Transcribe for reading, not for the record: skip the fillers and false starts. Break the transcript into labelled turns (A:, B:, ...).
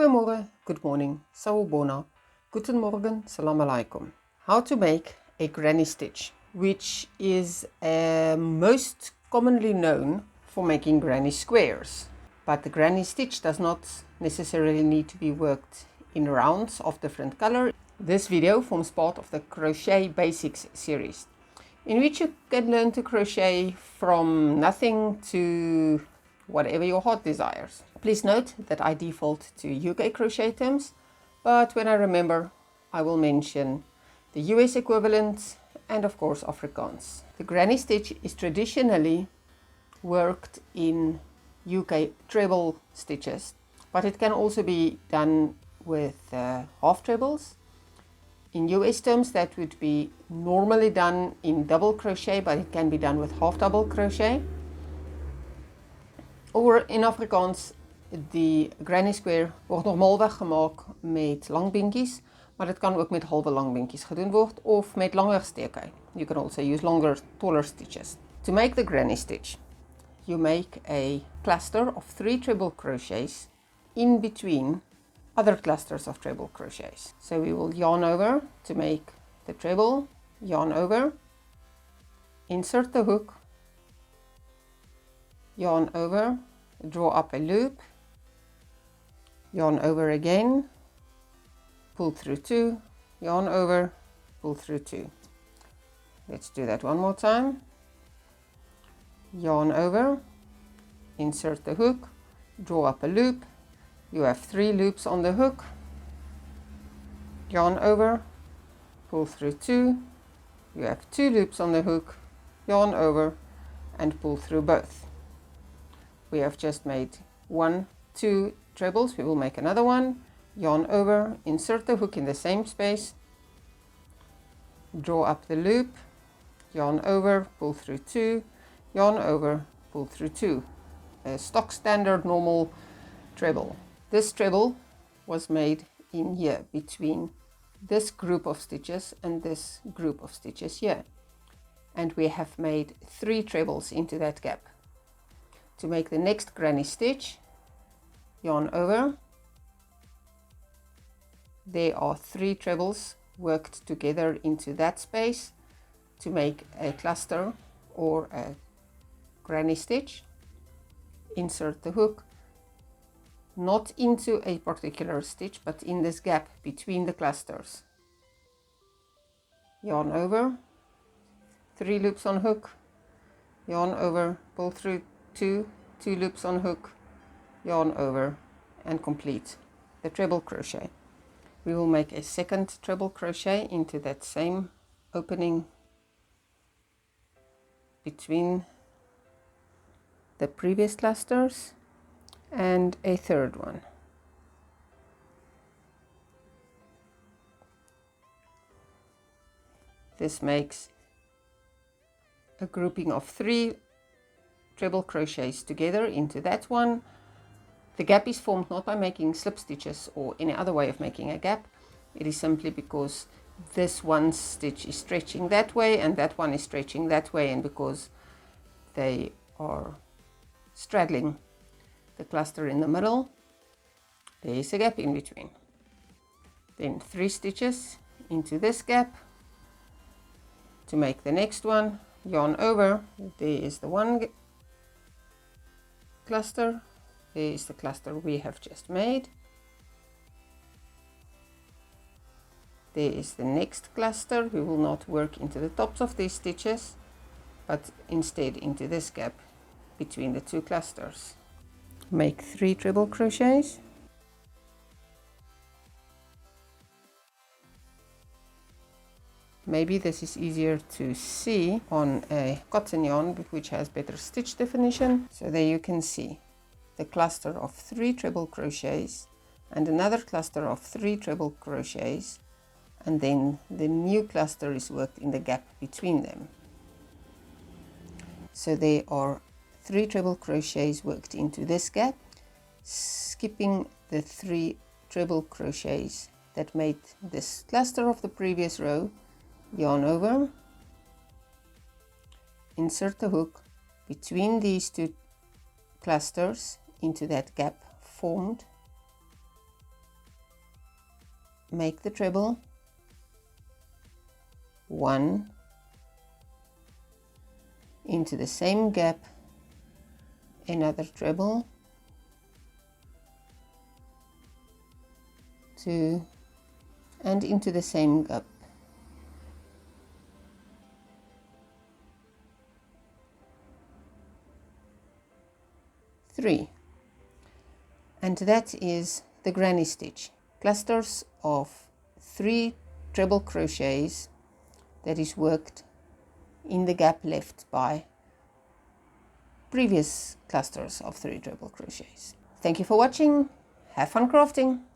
A: Goeiemorgen, good morning, sawubona, guten morgen, salam alaikum. How to make a granny stitch, which is most commonly known for making granny squares. But the granny stitch does not necessarily need to be worked in rounds of different color. This video forms part of the Crochet Basics series, in which you can learn to crochet from nothing to whatever your heart desires. Please note that I default to UK crochet terms, but when I remember, I will mention the US equivalent and of course Afrikaans. The granny stitch is traditionally worked in UK treble stitches, but it can also be done with half trebles. In US terms, that would be normally done in double crochet, but it can be done with half double crochet. Or in Afrikaans, die granny square word normaalweg gemaak met langbeentjies, maar dit kan ook met halve langbeentjies gedoen word of met langer steke. You can also use longer, taller stitches. To make the granny stitch, you make a cluster of 3 treble crochets in between other clusters of treble crochets. So we will yarn over to make the treble, yarn over, insert the hook, yarn over, draw up a loop, yarn over again, pull through 2, yarn over, pull through 2. Let's do that one more time. Yarn over, insert the hook, draw up a loop. You have 3 loops on the hook, yarn over, pull through 2. You have 2 loops on the hook, yarn over, and pull through both. We have just made 2 trebles. We will make another one, yarn over, insert the hook in the same space, draw up the loop, yarn over, pull through 2, yarn over, pull through 2. A stock standard normal treble. This treble was made in here between this group of stitches and this group of stitches here, and we have made 3 trebles into that gap. To make the next granny stitch, yarn over. There are 3 trebles worked together into that space to make a cluster or a granny stitch. Insert the hook, not into a particular stitch, but in this gap between the clusters. Yarn over, 3 loops on hook, yarn over, pull through 2 loops on hook, yarn over, and complete the treble crochet. We will make a second treble crochet into that same opening between the previous clusters and a third one. This makes a grouping of 3 treble crochets together into that one. The gap is formed not by making slip stitches or any other way of making a gap. It is simply because this one stitch is stretching that way and that one is stretching that way, and because they are straddling the cluster in the middle, there is a gap in between. Then 3 stitches into this gap to make the next one, yarn over. There is the one cluster, there is the cluster we have just made, there is the next cluster. We will not work into the tops of these stitches, but instead into this gap between the 2 clusters. Make 3 treble crochets, maybe this is easier to see on a cotton yarn which has better stitch definition. So there you can see the cluster of 3 treble crochets and another cluster of 3 treble crochets, and then the new cluster is worked in the gap between them. So there are 3 treble crochets worked into this gap, skipping the 3 treble crochets that made this cluster of the previous row. Yarn over, insert the hook between these 2 clusters into that gap formed, make the treble, 1 into the same gap, another treble, 2 and into the same gap, 3, and that is the granny stitch. Clusters of 3 treble crochets that is worked in the gap left by previous clusters of 3 treble crochets. Thank you for watching. Have fun crafting.